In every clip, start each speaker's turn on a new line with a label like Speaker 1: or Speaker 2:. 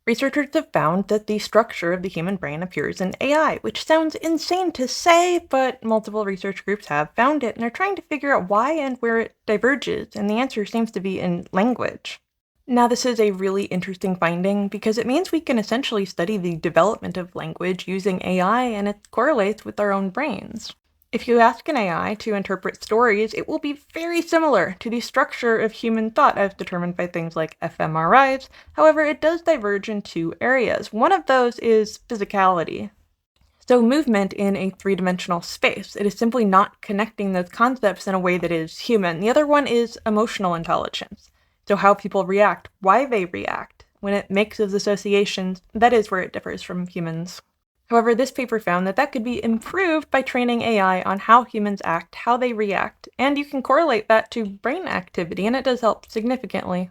Speaker 1: Researchers have found that the structure of the human brain appears in AI, which sounds insane to say, but multiple research groups have found it and are trying to figure out why and where it diverges, and the answer seems to be in language. Now, this is a really interesting finding because it means we can essentially study the development of language using AI, and it correlates with our own brains. If you ask an AI to interpret stories, it will be very similar to the structure of human thought as determined by things like fMRIs. However, it does diverge in two areas. One of those is physicality. So movement in a three-dimensional space. It is simply not connecting those concepts in a way that is human. The other one is emotional intelligence. So how people react, why they react. When it makes those associations, that is where it differs from humans. However, this paper found that that could be improved by training AI on how humans act, how they react, and you can correlate that to brain activity, and it does help significantly.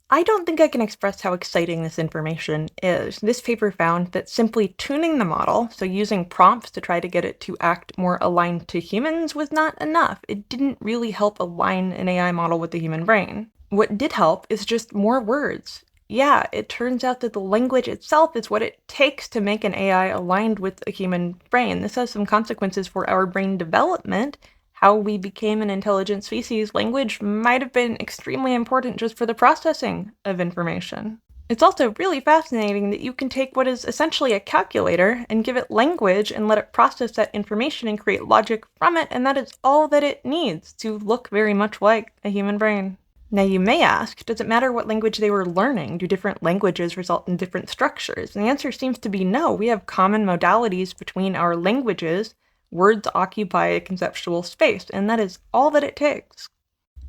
Speaker 1: I don't think I can express how exciting this information is. This paper found that simply tuning the model, so using prompts to try to get it to act more aligned to humans, was not enough. It didn't really help align an AI model with the human brain. What did help is just more words. Yeah, it turns out that the language itself is what it takes to make an AI aligned with a human brain. This has some consequences for our brain development. How we became an intelligent species, language might have been extremely important just for the processing of information. It's also really fascinating that you can take what is essentially a calculator and give it language and let it process that information and create logic from it, and that is all that it needs to look very much like a human brain. Now you may ask, does it matter what language they were learning? Do different languages result in different structures? And the answer seems to be no. We have common modalities between our languages. Words occupy a conceptual space, and that is all that it takes.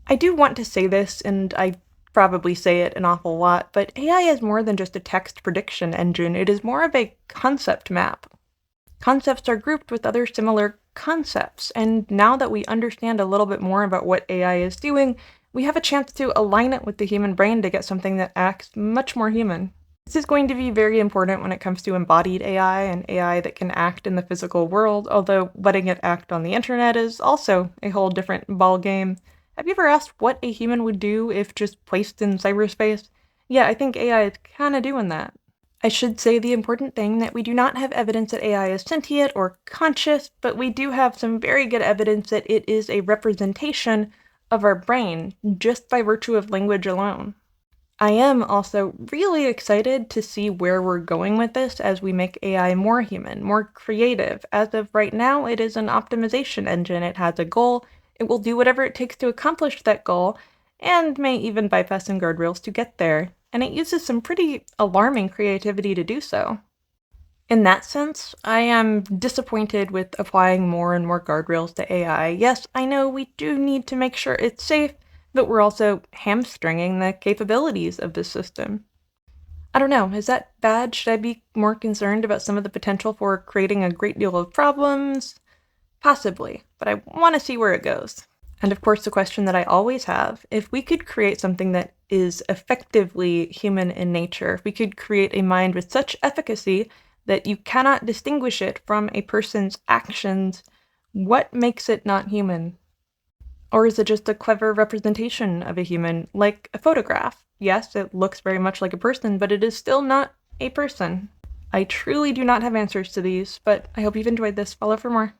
Speaker 1: I do want to say this, and I probably say it an awful lot, but AI is more than just a text prediction engine. It is more of a concept map. Concepts are grouped with other similar concepts, and now that we understand a little bit more about what AI is doing, we have a chance to align it with the human brain to get something that acts much more human. This is going to be very important when it comes to embodied AI and AI that can act in the physical world, although letting it act on the internet is also a whole different ballgame. Have you ever asked what a human would do if just placed in cyberspace? Yeah, I think AI is kinda doing that. I should say the important thing that we do not have evidence that AI is sentient or conscious, but we do have some very good evidence that it is a representation of our brain, just by virtue of language alone. I am also really excited to see where we're going with this as we make AI more human, more creative. As of right now, it is an optimization engine. It has a goal, it will do whatever it takes to accomplish that goal, and may even bypass some guardrails to get there. And it uses some pretty alarming creativity to do so. In that sense, I am disappointed with applying more and more guardrails to AI. Yes, I know we do need to make sure it's safe, but we're also hamstringing the capabilities of this system. I don't know, is that bad? Should I be more concerned about some of the potential for creating a great deal of problems? Possibly, but I want to see where it goes. And of course, the question that I always have, if we could create something that is effectively human in nature, if we could create a mind with such efficacy that you cannot distinguish it from a person's actions, what makes it not human? Or is it just a clever representation of a human, like a photograph? Yes, it looks very much like a person, but it is still not a person. I truly do not have answers to these, but I hope you've enjoyed this. Follow for more.